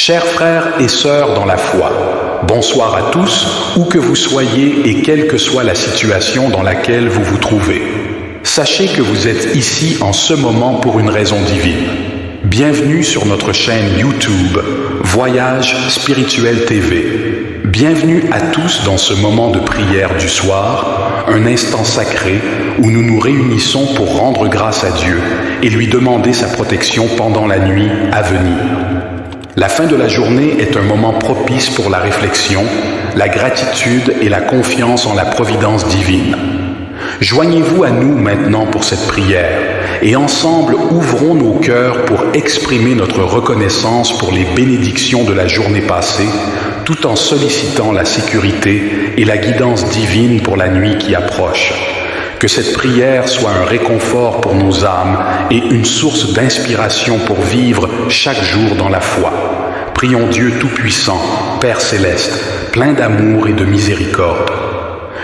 Chers frères et sœurs dans la foi, bonsoir à tous, où que vous soyez et quelle que soit la situation dans laquelle vous vous trouvez. Sachez que vous êtes ici en ce moment pour une raison divine. Bienvenue sur notre chaîne YouTube, Voyage Spirituel TV. Bienvenue à tous dans ce moment de prière du soir, un instant sacré où nous nous réunissons pour rendre grâce à Dieu et lui demander sa protection pendant la nuit à venir. La fin de la journée est un moment propice pour la réflexion, la gratitude et la confiance en la providence divine. Joignez-vous à nous maintenant pour cette prière et ensemble ouvrons nos cœurs pour exprimer notre reconnaissance pour les bénédictions de la journée passée, tout en sollicitant la sécurité et la guidance divine pour la nuit qui approche. Que cette prière soit un réconfort pour nos âmes et une source d'inspiration pour vivre chaque jour dans la foi. Prions Dieu Tout-Puissant, Père Céleste, plein d'amour et de miséricorde.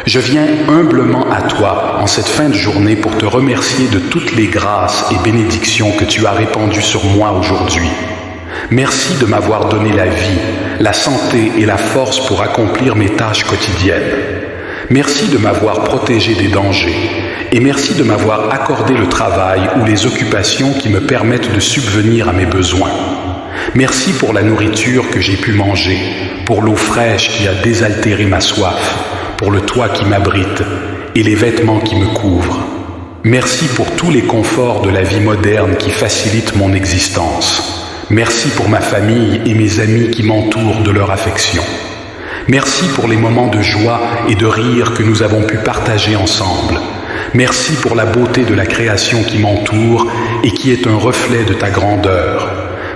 Je viens humblement à toi en cette fin de journée pour te remercier de toutes les grâces et bénédictions que tu as répandues sur moi aujourd'hui. Merci de m'avoir donné la vie, la santé et la force pour accomplir mes tâches quotidiennes. Merci de m'avoir protégé des dangers et merci de m'avoir accordé le travail ou les occupations qui me permettent de subvenir à mes besoins. Merci pour la nourriture que j'ai pu manger, pour l'eau fraîche qui a désaltéré ma soif, pour le toit qui m'abrite et les vêtements qui me couvrent. Merci pour tous les conforts de la vie moderne qui facilitent mon existence. Merci pour ma famille et mes amis qui m'entourent de leur affection. Merci pour les moments de joie et de rire que nous avons pu partager ensemble. Merci pour la beauté de la création qui m'entoure et qui est un reflet de ta grandeur.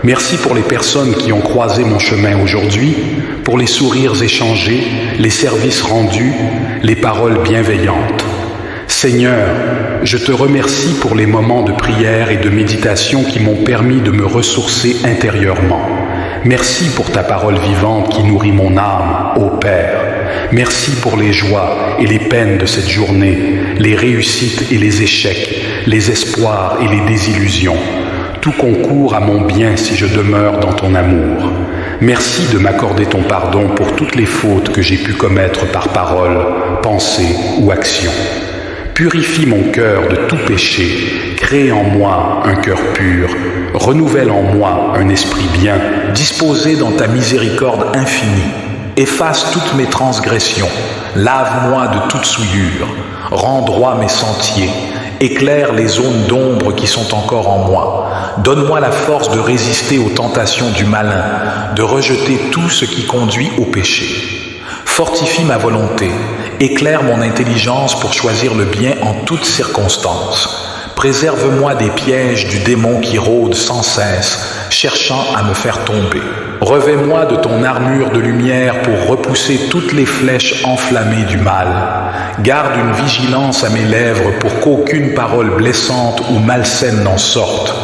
Merci pour les personnes qui ont croisé mon chemin aujourd'hui, pour les sourires échangés, les services rendus, les paroles bienveillantes. Seigneur, je te remercie pour les moments de prière et de méditation qui m'ont permis de me ressourcer intérieurement. Merci pour ta parole vivante qui nourrit mon âme, ô Père. Merci pour les joies et les peines de cette journée, les réussites et les échecs, les espoirs et les désillusions. Tout concourt à mon bien si je demeure dans ton amour. Merci de m'accorder ton pardon pour toutes les fautes que j'ai pu commettre par parole, pensée ou action. Purifie mon cœur de tout péché, crée en moi un cœur pur, renouvelle en moi un esprit bien, disposé dans ta miséricorde infinie. Efface toutes mes transgressions, lave-moi de toute souillure, rends droit mes sentiers, éclaire les zones d'ombre qui sont encore en moi. Donne-moi la force de résister aux tentations du malin, de rejeter tout ce qui conduit au péché. Fortifie ma volonté, éclaire mon intelligence pour choisir le bien en toutes circonstances. Préserve-moi des pièges du démon qui rôde sans cesse, cherchant à me faire tomber. Revêt-moi de ton armure de lumière pour repousser toutes les flèches enflammées du mal. Garde une vigilance à mes lèvres pour qu'aucune parole blessante ou malsaine n'en sorte.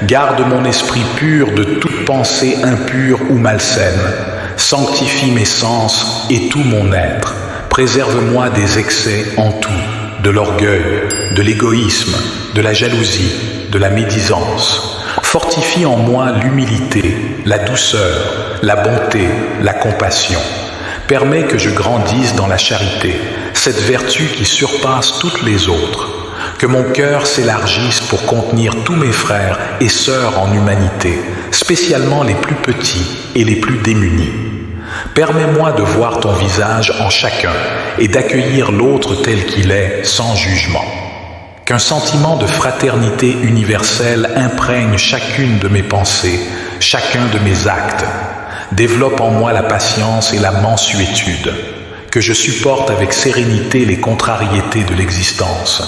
Garde mon esprit pur de toute pensée impure ou malsaine. Sanctifie mes sens et tout mon être. Préserve-moi des excès en tout, de l'orgueil, de l'égoïsme, de la jalousie, de la médisance. Fortifie en moi l'humilité, la douceur, la bonté, la compassion. Permets que je grandisse dans la charité, cette vertu qui surpasse toutes les autres. Que mon cœur s'élargisse pour contenir tous mes frères et sœurs en humanité, spécialement les plus petits et les plus démunis. Permets-moi de voir ton visage en chacun et d'accueillir l'autre tel qu'il est, sans jugement. Qu'un sentiment de fraternité universelle imprègne chacune de mes pensées, chacun de mes actes. Développe en moi la patience et la mansuétude. Que je supporte avec sérénité les contrariétés de l'existence.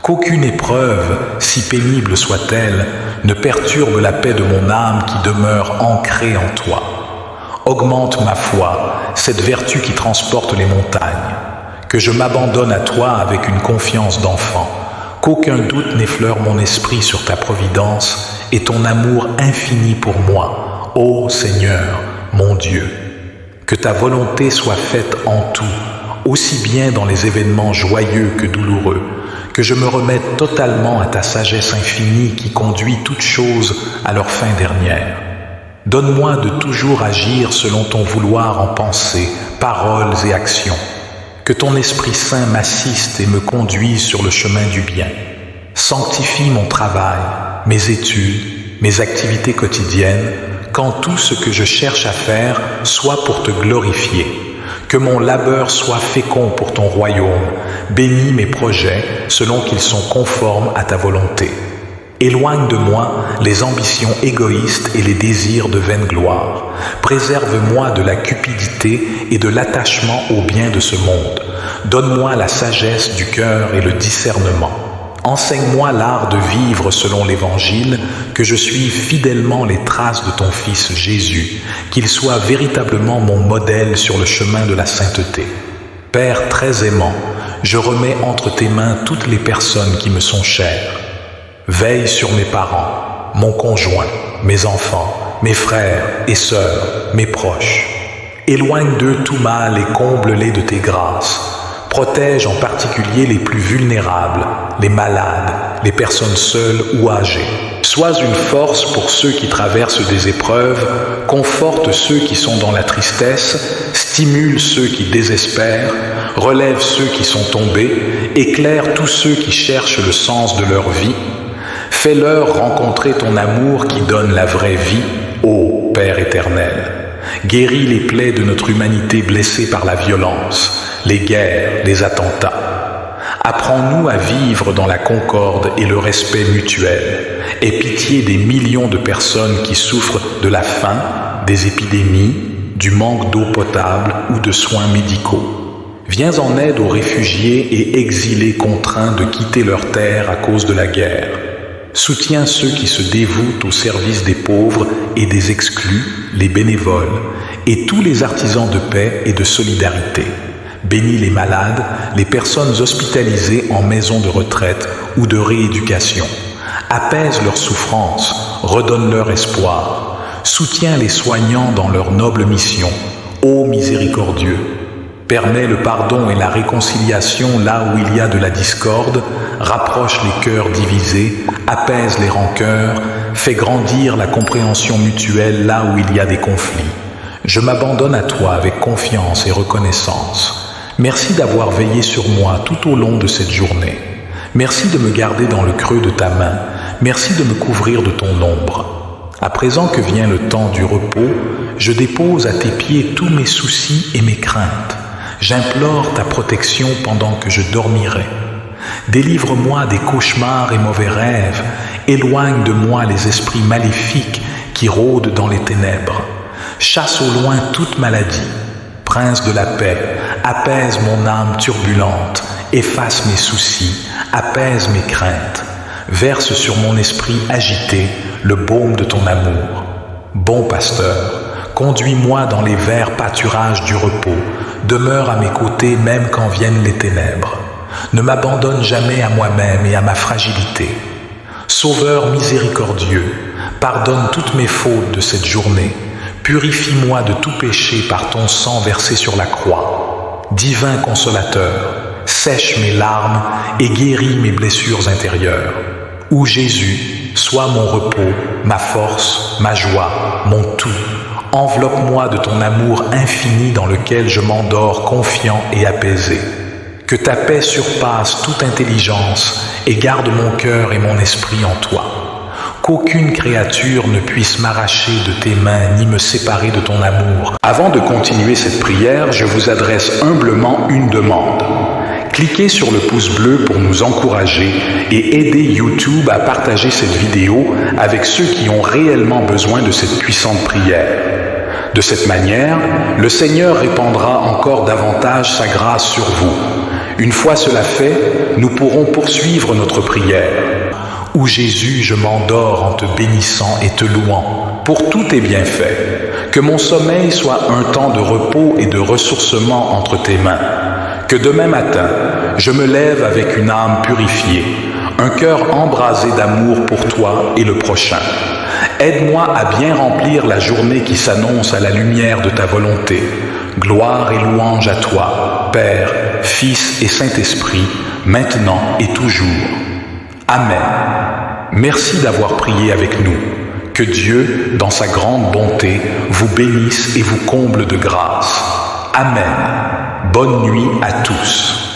Qu'aucune épreuve, si pénible soit-elle, ne perturbe la paix de mon âme qui demeure ancrée en toi. Augmente ma foi, cette vertu qui transporte les montagnes. Que je m'abandonne à toi avec une confiance d'enfant. Qu'aucun doute n'effleure mon esprit sur ta providence et ton amour infini pour moi, ô Seigneur, mon Dieu. Que ta volonté soit faite en tout, aussi bien dans les événements joyeux que douloureux, que je me remette totalement à ta sagesse infinie qui conduit toutes choses à leur fin dernière. Donne-moi de toujours agir selon ton vouloir en pensée, paroles et actions. Que ton Esprit Saint m'assiste et me conduise sur le chemin du bien. Sanctifie mon travail, mes études, mes activités quotidiennes, quand tout ce que je cherche à faire soit pour te glorifier. Que mon labeur soit fécond pour ton royaume. Bénis mes projets selon qu'ils sont conformes à ta volonté. Éloigne de moi les ambitions égoïstes et les désirs de vaine gloire. Préserve-moi de la cupidité et de l'attachement aux biens de ce monde. Donne-moi la sagesse du cœur et le discernement. Enseigne-moi l'art de vivre selon l'Évangile, que je suive fidèlement les traces de ton Fils Jésus, qu'il soit véritablement mon modèle sur le chemin de la sainteté. Père très aimant, je remets entre tes mains toutes les personnes qui me sont chères. Veille sur mes parents, mon conjoint, mes enfants, mes frères et sœurs, mes proches. Éloigne d'eux tout mal et comble-les de tes grâces. Protège en particulier les plus vulnérables, les malades, les personnes seules ou âgées. Sois une force pour ceux qui traversent des épreuves, conforte ceux qui sont dans la tristesse, stimule ceux qui désespèrent, relève ceux qui sont tombés, éclaire tous ceux qui cherchent le sens de leur vie. Fais-leur rencontrer ton amour qui donne la vraie vie, ô Père éternel. Guéris les plaies de notre humanité blessée par la violence, les guerres, les attentats. Apprends-nous à vivre dans la concorde et le respect mutuel. Aie pitié des millions de personnes qui souffrent de la faim, des épidémies, du manque d'eau potable ou de soins médicaux. Viens en aide aux réfugiés et exilés contraints de quitter leur terre à cause de la guerre. Soutiens ceux qui se dévouent au service des pauvres et des exclus, les bénévoles, et tous les artisans de paix et de solidarité. Bénis les malades, les personnes hospitalisées en maison de retraite ou de rééducation. Apaise leurs souffrances, redonne leur espoir. Soutiens les soignants dans leur noble mission, ô miséricordieux. Permets le pardon et la réconciliation là où il y a de la discorde, rapproche les cœurs divisés, apaise les rancœurs, fais grandir la compréhension mutuelle là où il y a des conflits. Je m'abandonne à toi avec confiance et reconnaissance. Merci d'avoir veillé sur moi tout au long de cette journée. Merci de me garder dans le creux de ta main. Merci de me couvrir de ton ombre. À présent que vient le temps du repos, je dépose à tes pieds tous mes soucis et mes craintes. J'implore ta protection pendant que je dormirai. Délivre-moi des cauchemars et mauvais rêves. Éloigne de moi les esprits maléfiques qui rôdent dans les ténèbres. Chasse au loin toute maladie. Prince de la paix, apaise mon âme turbulente, efface mes soucis, apaise mes craintes. Verse sur mon esprit agité le baume de ton amour. Bon pasteur, conduis-moi dans les verts pâturages du repos. Demeure à mes côtés même quand viennent les ténèbres. Ne m'abandonne jamais à moi-même et à ma fragilité. Sauveur miséricordieux, pardonne toutes mes fautes de cette journée. Purifie-moi de tout péché par ton sang versé sur la croix. Divin consolateur, sèche mes larmes et guéris mes blessures intérieures. Ô Jésus, sois mon repos, ma force, ma joie, mon tout. Enveloppe-moi de ton amour infini dans lequel je m'endors confiant et apaisé. Que ta paix surpasse toute intelligence et garde mon cœur et mon esprit en toi. Qu'aucune créature ne puisse m'arracher de tes mains ni me séparer de ton amour. Avant de continuer cette prière, je vous adresse humblement une demande. Cliquez sur le pouce bleu pour nous encourager et aider YouTube à partager cette vidéo avec ceux qui ont réellement besoin de cette puissante prière. De cette manière, le Seigneur répandra encore davantage sa grâce sur vous. Une fois cela fait, nous pourrons poursuivre notre prière. Ô Jésus, je m'endors en te bénissant et te louant pour tous tes bienfaits. Que mon sommeil soit un temps de repos et de ressourcement entre tes mains. Que demain matin, je me lève avec une âme purifiée, un cœur embrasé d'amour pour toi et le prochain. Aide-moi à bien remplir la journée qui s'annonce à la lumière de ta volonté. Gloire et louange à toi, Père, Fils et Saint-Esprit, maintenant et toujours. Amen. Merci d'avoir prié avec nous. Que Que Dieu, dans sa grande bonté, vous bénisse et vous comble de grâce. Amen. Bonne nuit à tous.